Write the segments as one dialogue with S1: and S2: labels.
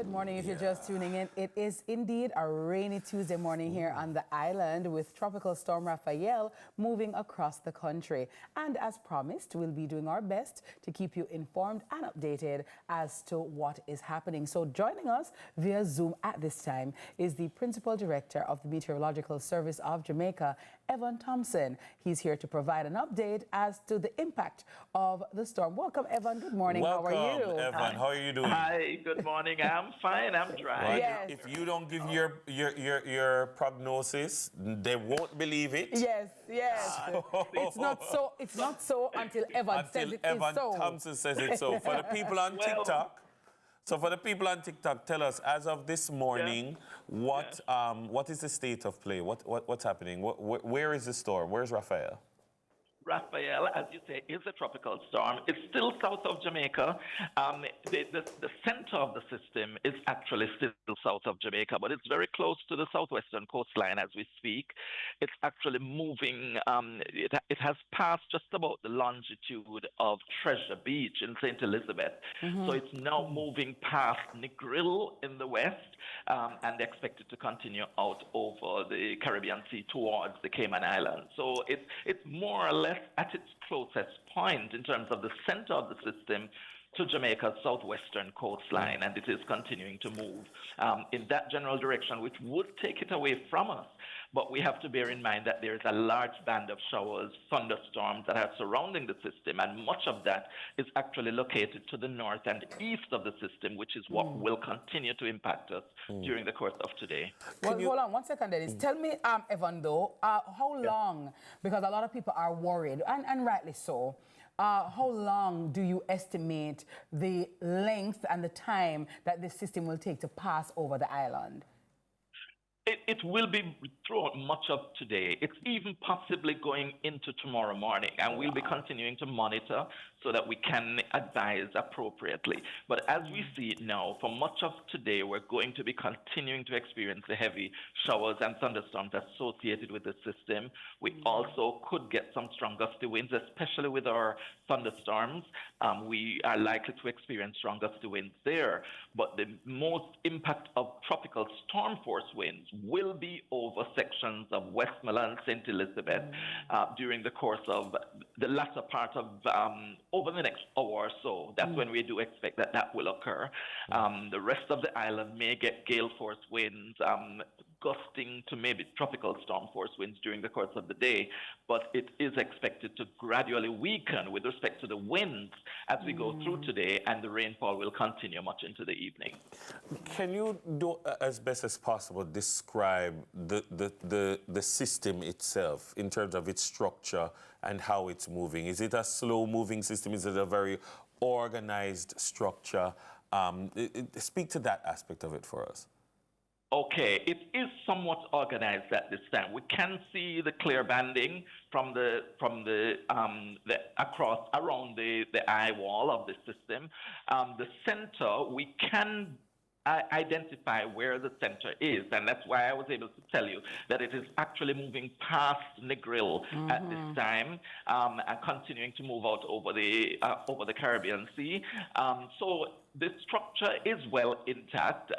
S1: Good morning. If you're just tuning in, it is indeed a rainy Tuesday morning here on the island with Tropical Storm Raphael moving across the country. And as promised, we'll be doing our best to keep you informed and updated as to what is happening. So joining us via Zoom at this time is the Principal Director of the Meteorological Service of Jamaica, Thompson. He's here to provide an update as to the impact of the storm. Welcome, Evan. Good morning.
S2: Welcome,
S1: how are you?
S2: Evan. How are you doing?
S3: Hi, good morning. I'm fine. I'm dry.
S2: Well,
S1: Yes.
S2: if you don't give your prognosis, they won't believe it.
S1: Yes, yes. It's not so until Evan says it is so.
S2: Thompson says it so. For the people on TikTok, tell us, as of this morning, what is the state of play? What's happening? Where is the storm? Where's Rafael?
S3: Raphael, as you say, is a tropical storm. It's still south of Jamaica. The center of the system is actually still south of Jamaica, but it's very close to the southwestern coastline as we speak. It's actually moving. It has passed just about the longitude of Treasure Beach in St. Elizabeth. So it's now moving past Negril in the west and expected to continue out over the Caribbean Sea towards the Cayman Islands. So it's more or less at its closest point in terms of the center of the system to Jamaica's southwestern coastline, and it is continuing to move in that general direction, which would take it away from us. But we have to bear in mind that there is a large band of showers, thunderstorms that are surrounding the system, and much of that is actually located to the north and east of the system, which is what will continue to impact us during the course of today.
S1: Well, hold on 1 second, Dennis. Tell me, Evan, though, how long, because a lot of people are worried, and rightly so, how long do you estimate the length and the time that this system will take to pass over the island?
S3: It will be throughout much of today. It's even possibly going into tomorrow morning, and we'll be continuing to monitor so that we can advise appropriately. But as we see it now, for much of today, we're going to be continuing to experience the heavy showers and thunderstorms associated with the system. We also could get some strong gusty winds, especially with our thunderstorms. We are likely to experience strong gusty winds there. But the most impact of tropical storm force winds will be over sections of Westmoreland, St. Elizabeth during the course of the latter part of over the next hour or so. That's when we do expect that will occur. The rest of the island may get gale force winds, gusting to maybe tropical storm force winds during the course of the day, but it is expected to gradually weaken with respect to the winds as we go through today, and the rainfall will continue much into the evening.
S2: Can you do as best as possible describe the system itself in terms of its structure and how it's moving? Is it a slow-moving system? Is it a very organized structure? Speak to that aspect of it for us.
S3: Okay, it is somewhat organized at this time. We can see the clear banding from the across around the eye wall of the system. The center, we can identify where the center is, and that's why I was able to tell you that it is actually moving past Negril at this time and continuing to move out over the Caribbean Sea. So the structure is well intact.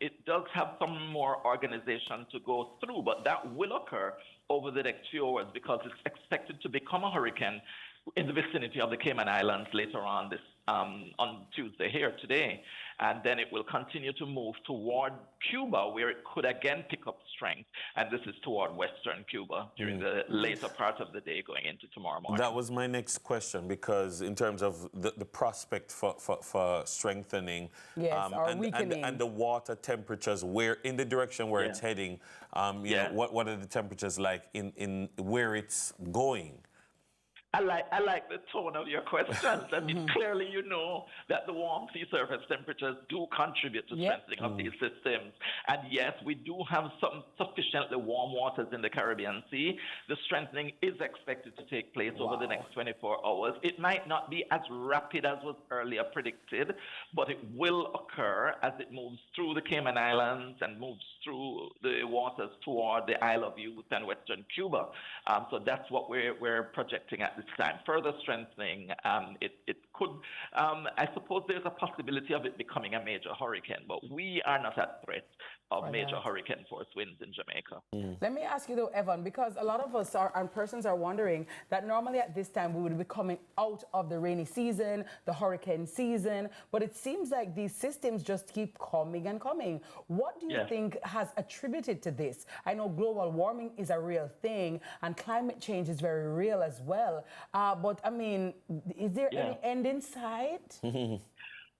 S3: It does have some more organization to go through, but that will occur over the next few hours because it's expected to become a hurricane in the vicinity of the Cayman Islands later on on Tuesday here today. And then it will continue to move toward Cuba, where it could again pick up strength. And this is toward western Cuba during the later part of the day going into tomorrow morning.
S2: That was my next question, because in terms of the prospect for strengthening and the water temperatures, where in the direction where it's heading, you know, what are the temperatures like in where it's going?
S3: I like the tone of your questions. I mean, clearly you know that the warm sea surface temperatures do contribute to strengthening of these systems. And yes, we do have some sufficiently warm waters in the Caribbean Sea. The strengthening is expected to take place over the next 24 hours. It might not be as rapid as was earlier predicted, but it will occur as it moves through the Cayman Islands and moves through the waters toward the Isle of Youth and western Cuba. So that's what we're projecting at this time. Further strengthening, it could, I suppose there's a possibility of it becoming a major hurricane, but we are not at threat of major hurricane force winds in Jamaica.
S1: Let me ask you though, Evan, because a lot of us and persons are wondering that normally at this time we would be coming out of the rainy season, the hurricane season, but it seems like these systems just keep coming and coming. What do you think has attributed to this? I know global warming is a real thing and climate change is very real as well. But I mean, is there any end in sight?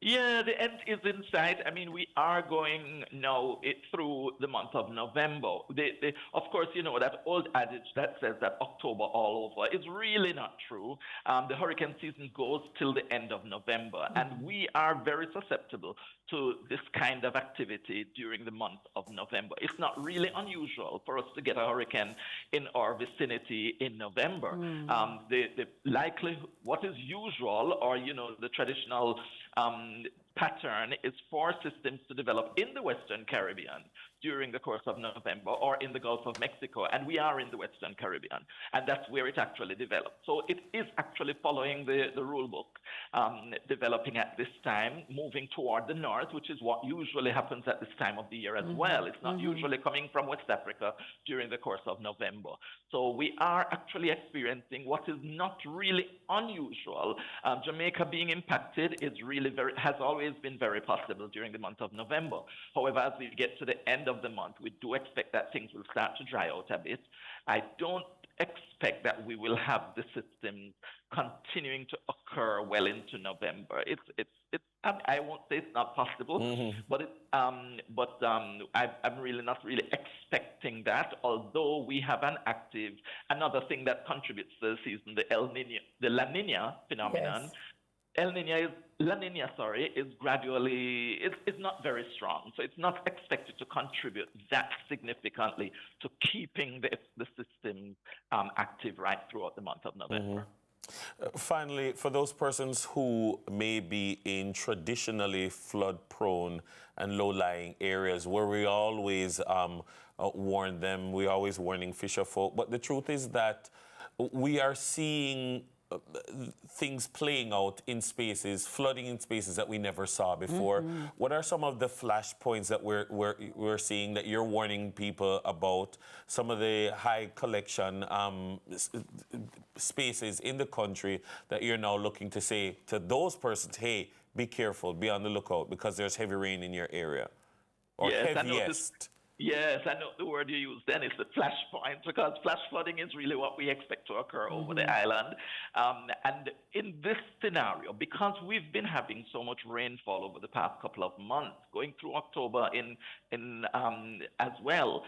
S3: Yeah, the end is in sight. I mean, we are going now through the month of November. Of course, you know, that old adage that says that October all over is really not true. The hurricane season goes till the end of November, and we are very susceptible to this kind of activity during the month of November. It's not really unusual for us to get a hurricane in our vicinity in November. The likely, what is usual, or, you know, the traditional pattern is for systems to develop in the Western Caribbean during the course of November or in the Gulf of Mexico, and we are in the Western Caribbean, and that's where it actually developed. So it is actually following the rule book, developing at this time, moving toward the north, which is what usually happens at this time of the year as well. It's not usually coming from West Africa during the course of November. So we are actually experiencing what is not really unusual. Jamaica being impacted is really has always been very possible during the month of November. However, as we get to the end of the month, we do expect that things will start to dry out a bit. I don't expect that we will have the system continuing to occur well into November. I won't say it's not possible, but I'm really not really expecting that. Although we have another thing that contributes to the season, the La Nina phenomenon. Yes. La Nina, is gradually, it's not very strong. So it's not expected to contribute that significantly to keeping the system active right throughout the month of November.
S2: Finally, for those persons who may be in traditionally flood-prone and low-lying areas where we always warn them, we're always warning fisherfolk, but the truth is that we are seeing things playing out in spaces, flooding in spaces that we never saw before. What are some of the flashpoints that we're seeing that you're warning people about? Some of the high collection spaces in the country that you're now looking to say to those persons, hey, be careful, be on the lookout because there's heavy rain in your area, or heaviest.
S3: Yes, I know the word you used then is the flashpoint, because flash flooding is really what we expect to occur over the island. And in this scenario, because we've been having so much rainfall over the past couple of months, going through October as well,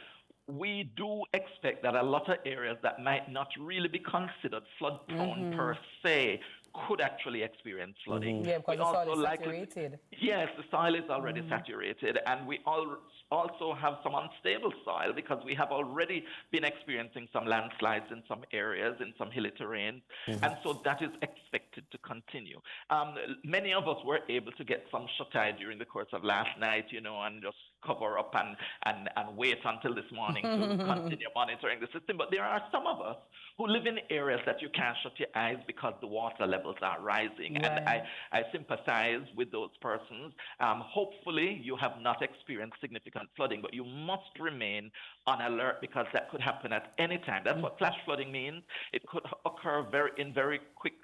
S3: we do expect that a lot of areas that might not really be considered flood-prone per se could actually experience flooding.
S1: Yeah, because the soil is saturated.
S3: Yes, the soil is already saturated, and we also have some unstable soil because we have already been experiencing some landslides in some areas, in some hilly terrain, and so that is expected to continue. Many of us were able to get some shut-eye during the course of last night, you know, and just cover up and wait until this morning to continue monitoring the system. But there are some of us who live in areas that you can't shut your eyes because the water levels are rising. Right. And I sympathize with those persons. Hopefully you have not experienced significant flooding, but you must remain on alert because that could happen at any time. That's what flash flooding means. It could occur in very quick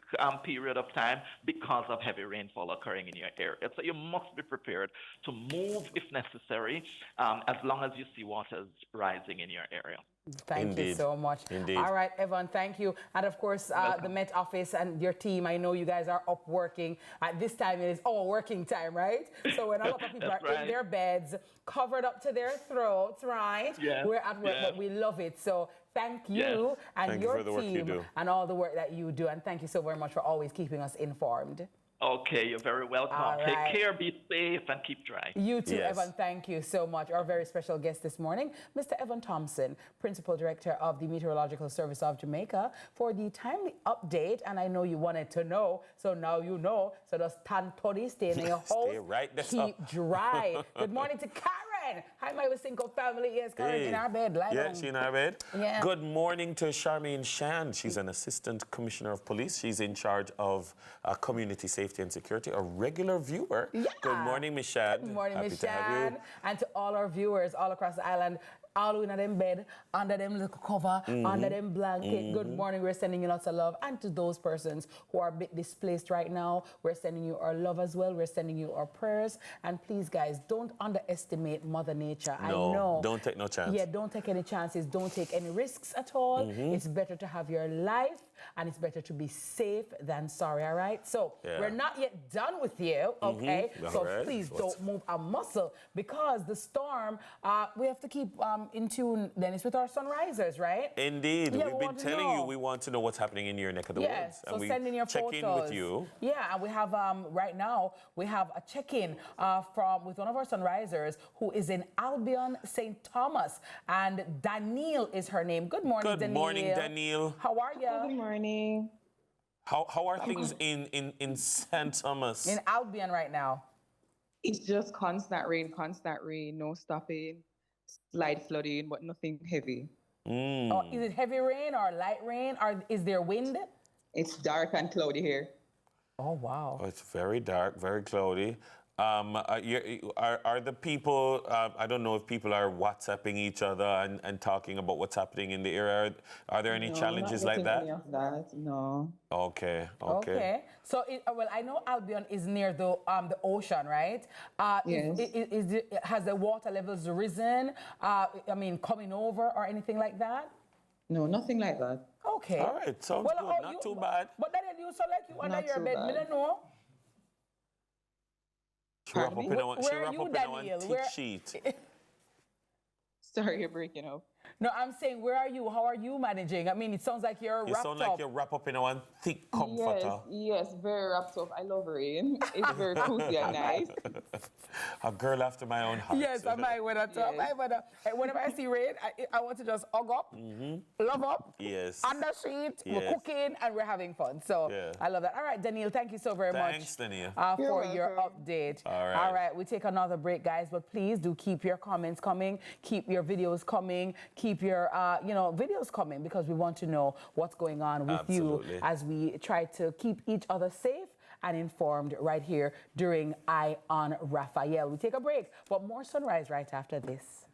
S3: period of time because of heavy rainfall occurring in your area. So you must be prepared to move if necessary, as long as you see waters rising in your area.
S1: Thank you so much.
S2: Indeed.
S1: All right, Evan, thank you. And of course, the Met Office and your team, I know you guys are up working. At this time, it is all working time, right? So when a lot of people are in their beds, covered up to their throats, right? Yeah. We're at work, but we love it. So thank you and your team and all the work that you do. And thank you so very much for always keeping us informed.
S3: Okay, you're very welcome. Take care, be safe, and keep dry.
S1: You too, Evan. Thank you so much. Our very special guest this morning, Mr. Evan Thompson, Principal Director of the Meteorological Service of Jamaica, for the timely update. And I know you wanted to know, so now you know. So just stand steady, stay in your house,
S2: stay right there.
S1: Keep dry. Good morning to Karen. Caroline. Hi, my Cinco family. Yes, Caroline in our bed. Lie
S2: Yeah,
S1: down.
S2: she in our bed.
S1: Yeah.
S2: Good morning to Charmaine Shan. She's an assistant commissioner of police. She's in charge of community safety and security, a regular viewer.
S1: Yeah.
S2: Good morning, Miss Shan.
S1: Good morning,
S2: Happy
S1: Miss
S2: to have
S1: Shan.
S2: you.
S1: And to all our viewers all across the island, all in them bed, under them little cover, under them blanket. Good morning. We're sending you lots of love. And to those persons who are a bit displaced right now, we're sending you our love as well. We're sending you our prayers. And please, guys, don't underestimate Mother Nature.
S2: No,
S1: I know.
S2: don't take no chance.
S1: Yeah, don't take any chances. Don't take any risks at all. It's better to have your life, and it's better to be safe than sorry, all right? So we're not yet done with you, okay? So please don't move a muscle, because the storm, we have to keep in tune, Dennis, with our sunrisers, right?
S2: Indeed.
S1: Yeah,
S2: We've been telling you we want to know what's happening in your neck of the woods.
S1: So
S2: And we
S1: send in your
S2: check
S1: photos.
S2: in with you.
S1: Yeah, and we have, right now, we have a check-in with one of our sunrisers who is in Albion, St. Thomas. And Danielle is her name. Good morning, Danielle.
S2: Good morning, Danielle.
S1: How are you?
S4: Good morning.
S2: How are things in St. Thomas?
S1: In Albion right now.
S4: It's just constant rain, no stopping, slight flooding, but nothing heavy.
S1: Oh, is it heavy rain or light rain, or is there wind?
S4: It's dark and cloudy here.
S1: Oh, wow.
S2: Oh, it's very dark, very cloudy. Are the people, I don't know if people are WhatsApping each other and talking about what's happening in the area. Are there any challenges like that?
S4: Any of that? No.
S2: Okay.
S1: So, well, I know Albion is near the ocean, right?
S4: Yes.
S1: Has the water levels risen? I mean, coming over or anything like that?
S4: No, nothing like that.
S1: Okay.
S2: All right, sounds good. Not too bad.
S1: But then you so like you under
S4: Not
S1: your
S4: too
S1: bed,
S4: bad.
S1: me don't know.
S2: She wrap up
S4: Pardon
S2: in
S4: me?
S2: a one,
S1: Where are you, Danielle?
S2: thick sheet.
S4: Sorry, you're breaking up.
S1: No, I'm saying, where are you? How are you managing? I mean, it sounds like you're
S2: You
S1: wrapped
S2: sound
S1: up.
S2: like you're wrapped up in a one thick comforter.
S4: Yes, very wrapped up. I love rain. It's very cozy and nice.
S2: A girl after my own heart.
S1: Yes, I might when I talk.
S4: Yes.
S1: Whenever I see rain, I want to just hug up, love up,
S2: Yes.
S1: under sheet, we're
S2: Yes.
S1: cooking, and we're having fun. So
S2: Yeah.
S1: I love that. All right, Danielle, thank you so very
S2: Thanks,
S1: much
S2: Danielle.
S1: for
S4: You're
S1: your
S4: welcome.
S1: update.
S2: All right.
S1: We take another break, guys, but please do keep your comments coming, keep your videos coming, keep your videos coming, because we want to know what's going on with
S2: Absolutely.
S1: you as we try to keep each other safe and informed right here during Eye on Raphael. We take a break, but more sunrise right after this.